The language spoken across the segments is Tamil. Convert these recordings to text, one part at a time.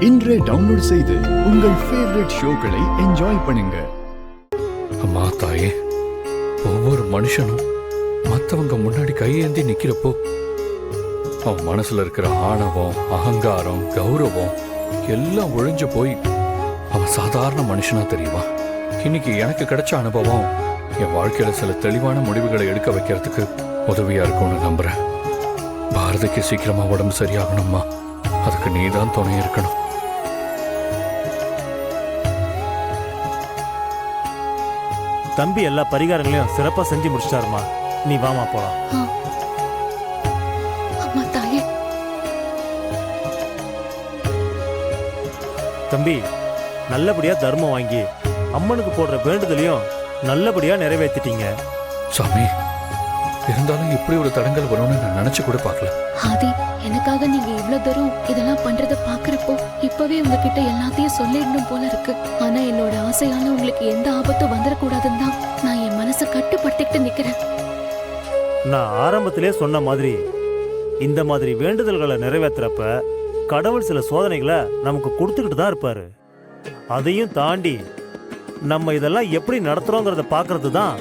இன்றே டவுன்லோட் செய்து உங்கள் ஃபேவரட் ஷோக்களை என்ஜாய் பண்ணுங்க. அம்மா தாயே, ஒவ்வொரு மனுஷனும் மற்றவங்க முன்னாடி கையேந்தி நிக்கிறப்போ அவன் மனசுல இருக்கிற ஆணவம், அகங்காரம், கௌரவம் எல்லாம் ஒழிஞ்சு போய் அவன் சாதாரண மனுஷனா தெரியுமா? இன்னைக்கு எனக்கு கிடைச்ச அனுபவம் என் வாழ்க்கையில சில தெளிவான முடிவுகளை எடுக்க வைக்கிறதுக்கு உதவியா இருக்கும்னு நம்புறேன். பாரதிக்கு சீக்கிரமா உடம்பு சரியாகணும்மா, அதுக்கு நீதான் துணை இருக்கணும். தம்பி எல்லா பரிகாரங்களையும் சிறப்பா செஞ்சு முடிச்சிட்டாருமா. நீ வாமா போலாம். தம்பி, நல்லபடியா தர்மம் வாங்கி அம்மனுக்கு போடுற வேண்டுதலையும் நல்லபடியா நிறைவேற்றிட்டீங்க. சாமி, இருந்தாலும் இப்படி ஒரு தடங்கல் வரும்னு நான் நினைச்சு கூட பார்க்கல. ஆதி, எனக்காக நீங்க இவ்வளவு தூரம் இதெல்லாம் பண்றத பாக்குறப்போ இப்பவே உங்ககிட்ட எல்லாத்தையும் சொல்லிடணும் போல இருக்கு. ஆனா என்னோட ஆசையால உங்களுக்கு எந்த ஆபத்தும் வந்துடக்கூடாதுன்னு தான் நான் என் மனசை கட்டுப்படுத்திட்டு நிக்கிறேன். நான் ஆரம்பத்திலே சொன்ன மாதிரி இந்த மாதிரி வேண்டுதல்களை நிறைவேற்றுறப்ப கடவுள் சில சோதனைகளை நமக்கு கொடுத்துக்கிட்டு தான் இருப்பாரு. அதையும் தாண்டி நம்ம இதெல்லாம் எப்படி நடத்துறோங்கிறத பார்க்கறது தான்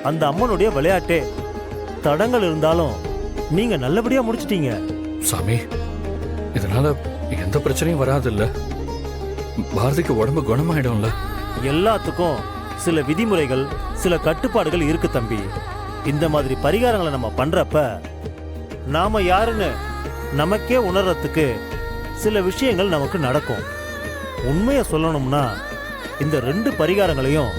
அந்த அம்மனுடைய விளையாட்டே. தடங்கள் இருந்தாலும் நீங்க நல்லபடியா முடிச்சிட்டீங்க. சாமி, இதனால எந்த பிரச்சனையும் வராதுல்ல? பாரதிக்கு உடம்பு குணமாயிடும்ல? எல்லாத்துக்கும் சில விதிமுறைகள், சில கட்டுப்பாடுகள் இருக்கு தம்பி. இந்த மாதிரி பரிகாரங்களை நம்ம பண்றப்ப நாம யாருன்னு நமக்கே உணர்றதுக்கு சில விஷயங்கள் நமக்கு நடக்கும். உண்மையை சொல்லணும்னா இந்த 2 பரிகாரங்களையும்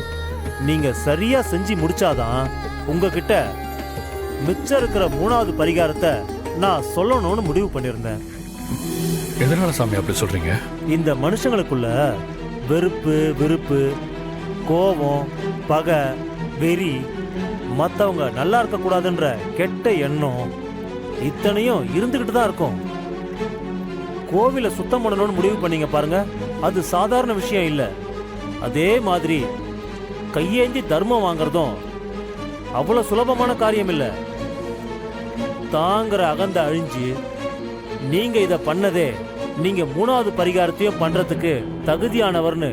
நீங்க சரியா செஞ்சு முடிச்சாதான் உங்ககிட்ட மிச்சம் இருக்கிற 3வது பரிகாரத்தை நான் சொல்லணும்னு முடிவு பண்ணியிருந்தேன். எதனால சாமி அப்படி சொல்றீங்க? இந்த மனுஷங்களுக்குள்ள வெறுப்பு, விருப்பு, கோபம், பகை, வெறி, மற்றவங்க நல்லா இருக்கக்கூடாதுன்ற கெட்ட எண்ணம் இத்தனையும் இருந்துகிட்டு தான் இருக்கும். கோவிலை சுத்தம் பண்ணணும்னு முடிவு பண்ணீங்க பாருங்க, அது சாதாரண விஷயம் இல்லை. அதே மாதிரி கையேந்தி தர்மம் வாங்குறதும் அவ்வளவு சுலபமான காரியம் இல்லை. தாங்கிற அகந்த அழிஞ்சு நீங்க இத பண்ணதே நீங்க 3வது பரிகாரத்தையும் பண்றதுக்கு தகுதியானவர்னு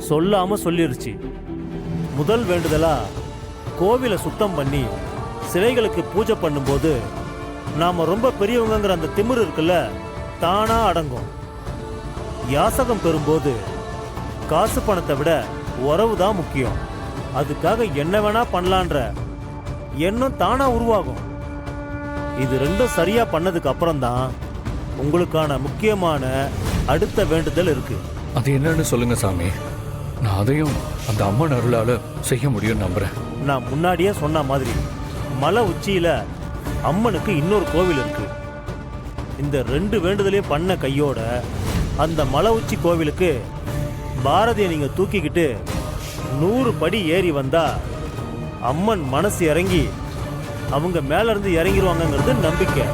சொல்லாம சொல்லிருச்சு. முதல் வேண்டுதலா கோவிலை சுத்தம் பண்ணி சிலைகளுக்கு பூஜை பண்ணும்போது நாம ரொம்ப பெரியவங்கிற அந்த திமிரு இருக்குல்ல, தானா அடங்கும். யாசகம் பெறும்போது காசு பணத்தை விட உறவு தான் முக்கியம். அதுக்காக என்ன வேணா பண்ணலான்ற எண்ணம் தானா உருவாகும். இது 2ம் சரியா பண்ணதுக்கு அப்புறம் தான் உங்களுக்கான முக்கியமான அடுத்த வேண்டுதல் இருக்கு. அது என்னன்னு சொல்லுங்க சாமி, நான் அதையும் அந்த அம்மன் அருளால செய்ய முடியும் நம்புறேன். நான் முன்னாடியே சொன்ன மாதிரி மலை உச்சியில அம்மனுக்கு இன்னொரு கோவில் இருக்கு. இந்த 2 வேண்டுதலையும் பண்ண கையோட அந்த மலை உச்சி கோவிலுக்கு பாரதியை நீங்க தூக்கிக்கிட்டு 100 படி ஏறி வந்தா அம்மன் மனசு இறங்கி அவங்க மேல இருந்து இறங்கிடுவாங்கிறது நம்பிக்கை.